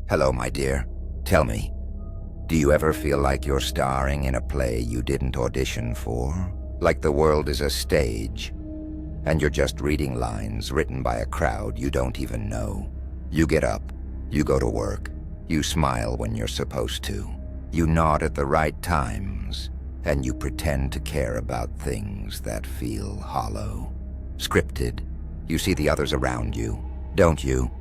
Hello, my dear. Tell me, do you ever feel like you're starring in a play you didn't audition for? Like the world is a stage, and you're just reading lines written by a crowd you don't even know. You get up, you go to work, you smile when you're supposed to, you nod at the right times, and you pretend to care about things that feel hollow. Scripted. You see the others around you, don't you?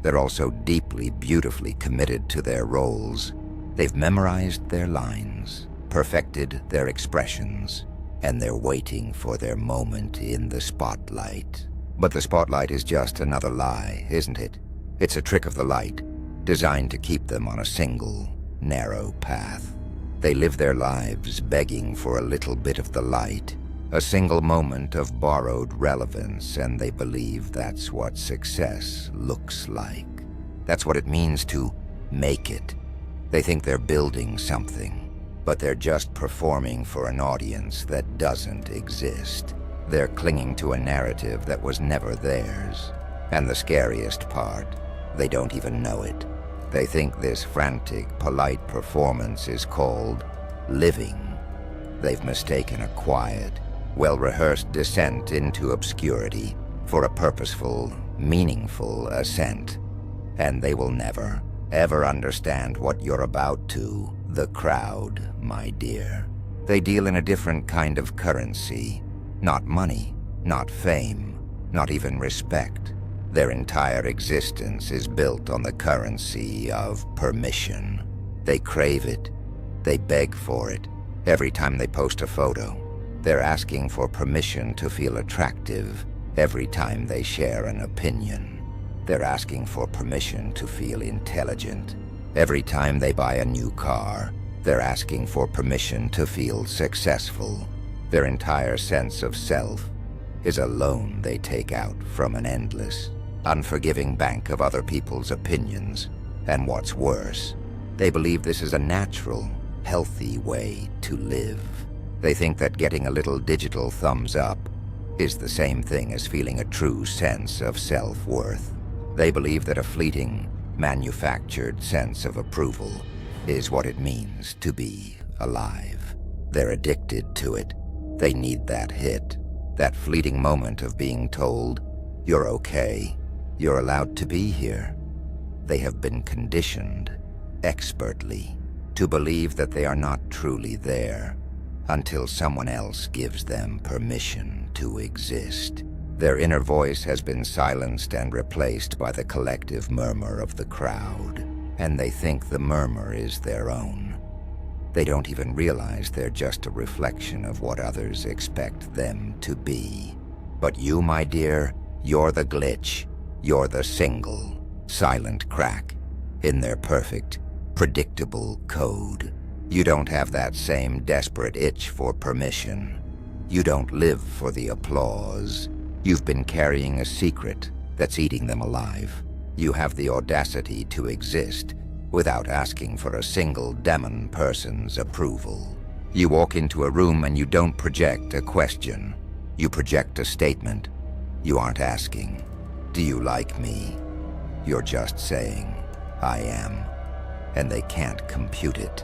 They're also deeply, beautifully committed to their roles. They've memorized their lines, perfected their expressions, and they're waiting for their moment in the spotlight. But the spotlight is just another lie, isn't it? It's a trick of the light, designed to keep them on a single, narrow path. They live their lives begging for a little bit of the light, a single moment of borrowed relevance, and they believe that's what success looks like. That's what it means to make it. They think they're building something, but they're just performing for an audience that doesn't exist. They're clinging to a narrative that was never theirs. And the scariest part, they don't even know it. They think this frantic, polite performance is called living. They've mistaken a quiet, well-rehearsed descent into obscurity for a purposeful, meaningful ascent. And they will never, ever understand what you're about to, the crowd, my dear. They deal in a different kind of currency. Not money, not fame, not even respect. Their entire existence is built on the currency of permission. They crave it. They beg for it. Every time they post a photo, they're asking for permission to feel attractive. Every time they share an opinion, they're asking for permission to feel intelligent. Every time they buy a new car, they're asking for permission to feel successful. Their entire sense of self is a loan they take out from an endless, unforgiving bank of other people's opinions. And what's worse, they believe this is a natural, healthy way to live. They think that getting a little digital thumbs up is the same thing as feeling a true sense of self-worth. They believe that a fleeting, manufactured sense of approval is what it means to be alive. They're addicted to it. They need that hit, that fleeting moment of being told, "You're okay, you're allowed to be here." They have been conditioned, expertly, to believe that they are not truly there until someone else gives them permission to exist. Their inner voice has been silenced and replaced by the collective murmur of the crowd, and they think the murmur is their own. They don't even realize they're just a reflection of what others expect them to be. But you, my dear, you're the glitch. You're the single, silent crack in their perfect, predictable code. You don't have that same desperate itch for permission. You don't live for the applause. You've been carrying a secret that's eating them alive. You have the audacity to exist without asking for a single demon person's approval. You walk into a room and you don't project a question. You project a statement. You aren't asking, "Do you like me?" You're just saying, "I am." And they can't compute it.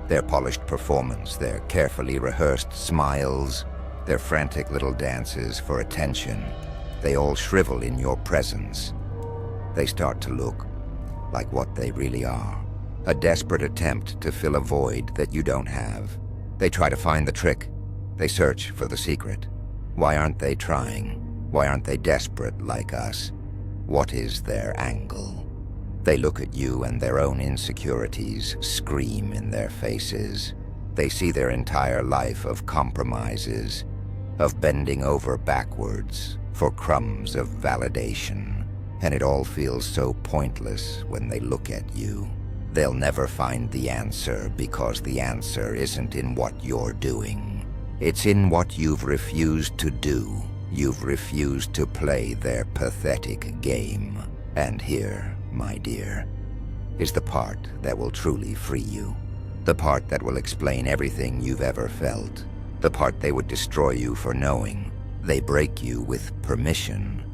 Their polished performance, their carefully rehearsed smiles, their frantic little dances for attention, they all shrivel in your presence. They start to look like what they really are, a desperate attempt to fill a void that you don't have. They try to find the trick. They search for the secret. Why aren't they trying? Why aren't they desperate like us? What is their angle? They look at you and their own insecurities scream in their faces. They see their entire life of compromises, of bending over backwards for crumbs of validation, and it all feels so pointless when they look at you. They'll never find the answer because the answer isn't in what you're doing. It's in what you've refused to do. You've refused to play their pathetic game. And here, my dear, is the part that will truly free you. The part that will explain everything you've ever felt. The part they would destroy you for knowing. They break you with permission.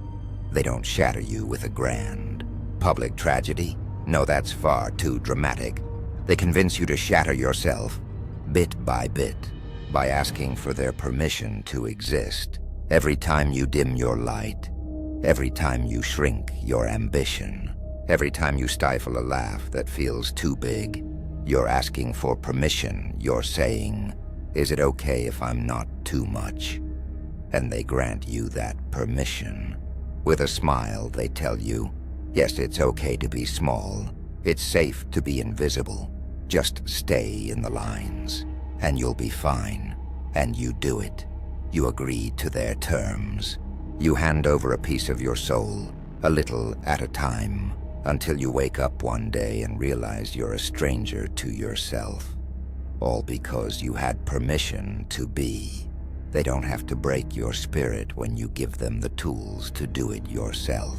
They don't shatter you with a grand, public tragedy. No, that's far too dramatic. They convince you to shatter yourself, bit by bit, by asking for their permission to exist. Every time you dim your light, every time you shrink your ambition, every time you stifle a laugh that feels too big, you're asking for permission. You're saying, "Is it okay if I'm not too much?" And they grant you that permission. With a smile, they tell you, yes, it's okay to be small. It's safe to be invisible. Just stay in the lines, and you'll be fine. And you do it. You agree to their terms. You hand over a piece of your soul, a little at a time, until you wake up one day and realize you're a stranger to yourself. All because you had permission to be. They don't have to break your spirit when you give them the tools to do it yourself.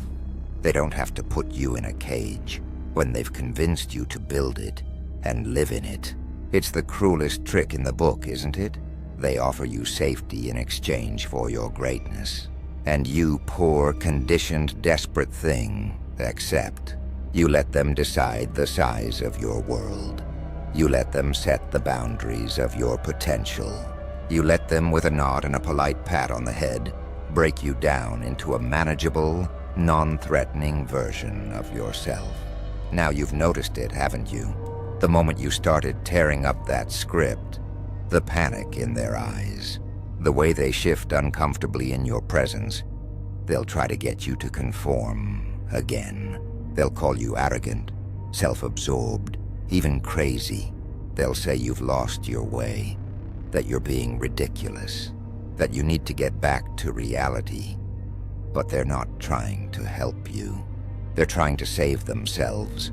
They don't have to put you in a cage when they've convinced you to build it and live in it. It's the cruelest trick in the book, isn't it? They offer you safety in exchange for your greatness. And you, poor, conditioned, desperate thing, accept. You let them decide the size of your world. You let them set the boundaries of your potential. You let them, with a nod and a polite pat on the head, break you down into a manageable, non-threatening version of yourself. Now you've noticed it, haven't you? The moment you started tearing up that script, the panic in their eyes, the way they shift uncomfortably in your presence. They'll try to get you to conform again. They'll call you arrogant, self-absorbed, even crazy. They'll say you've lost your way, that you're being ridiculous, that you need to get back to reality. But they're not trying to help you. They're trying to save themselves.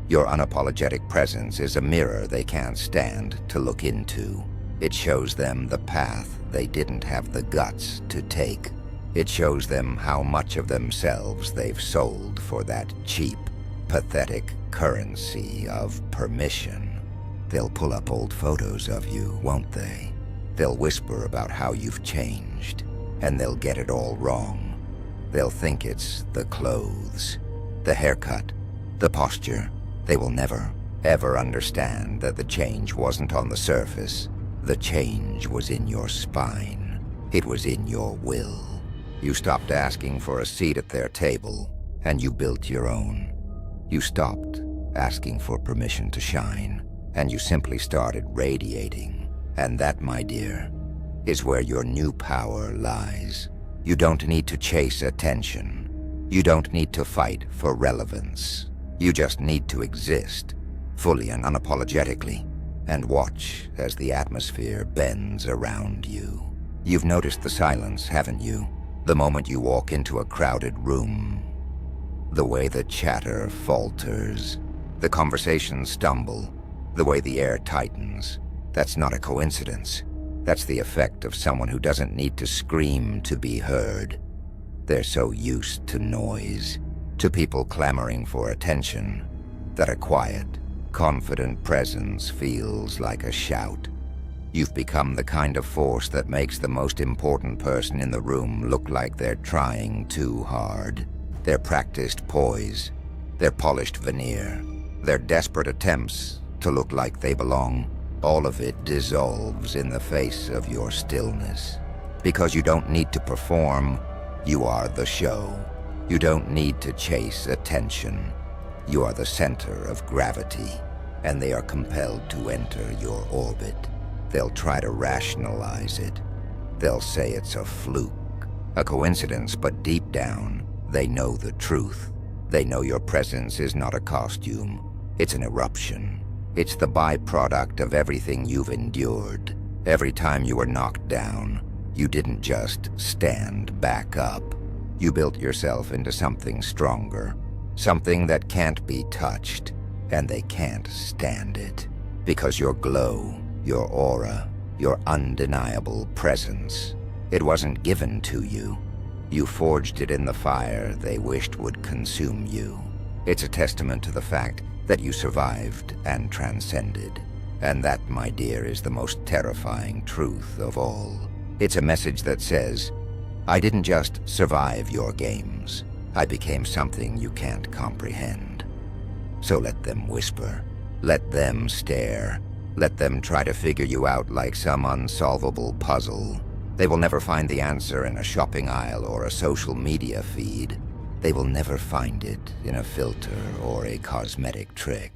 Your unapologetic presence is a mirror they can't stand to look into. It shows them the path they didn't have the guts to take. It shows them how much of themselves they've sold for that cheap, pathetic currency of permission. They'll pull up old photos of you, won't they? They'll whisper about how you've changed, and they'll get it all wrong. They'll think it's the clothes, the haircut, the posture. They will never, ever understand that the change wasn't on the surface. The change was in your spine. It was in your will. You stopped asking for a seat at their table, and you built your own. You stopped asking for permission to shine, and you simply started radiating. And that, my dear, is where your new power lies. You don't need to chase attention. You don't need to fight for relevance. You just need to exist, fully and unapologetically, and watch as the atmosphere bends around you. You've noticed the silence, haven't you? The moment you walk into a crowded room, the way the chatter falters, the conversations stumble, the way the air tightens. That's not a coincidence. That's the effect of someone who doesn't need to scream to be heard. They're so used to noise, to people clamoring for attention, that a quiet, confident presence feels like a shout. You've become the kind of force that makes the most important person in the room look like they're trying too hard. Their practiced poise, their polished veneer, their desperate attempts to look like they belong, all of it dissolves in the face of your stillness. Because you don't need to perform, you are the show. You don't need to chase attention. You are the center of gravity, and they are compelled to enter your orbit. They'll try to rationalize it. They'll say it's a fluke, a coincidence, but deep down, they know the truth. They know your presence is not a costume. It's an eruption. It's the byproduct of everything you've endured. Every time you were knocked down, you didn't just stand back up. You built yourself into something stronger, something that can't be touched, and they can't stand it. Because your glow, your aura, your undeniable presence, it wasn't given to you. You forged it in the fire they wished would consume you. It's a testament to the fact that you survived and transcended. And that, my dear, is the most terrifying truth of all. It's a message that says, I didn't just survive your games. I became something you can't comprehend. So let them whisper. Let them stare. Let them try to figure you out like some unsolvable puzzle. They will never find the answer in a shopping aisle or a social media feed. They will never find it in a filter or a cosmetic trick.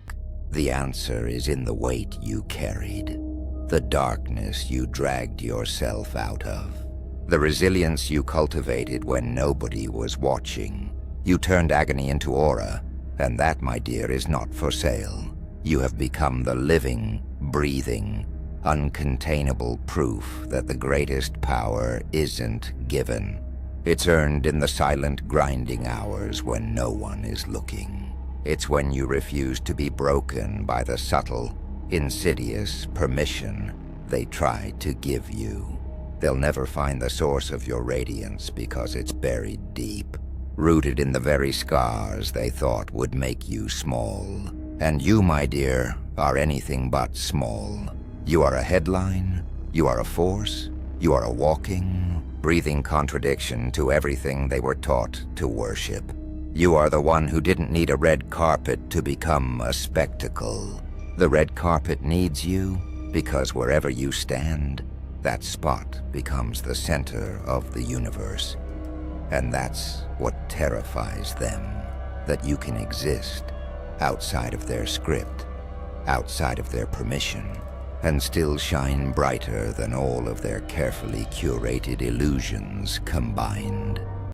The answer is in the weight you carried, the darkness you dragged yourself out of, the resilience you cultivated when nobody was watching. You turned agony into aura, and that, my dear, is not for sale. You have become the living, breathing, uncontainable proof that the greatest power isn't given. It's earned in the silent, grinding hours when no one is looking. It's when you refuse to be broken by the subtle, insidious permission they try to give you. They'll never find the source of your radiance because it's buried deep, rooted in the very scars they thought would make you small. And you, my dear, are anything but small. You are a headline, you are a force, you are a walking, breathing contradiction to everything they were taught to worship. You are the one who didn't need a red carpet to become a spectacle. The red carpet needs you because wherever you stand, that spot becomes the center of the universe. And that's what terrifies them, that you can exist outside of their script, outside of their permission, and still shine brighter than all of their carefully curated illusions combined.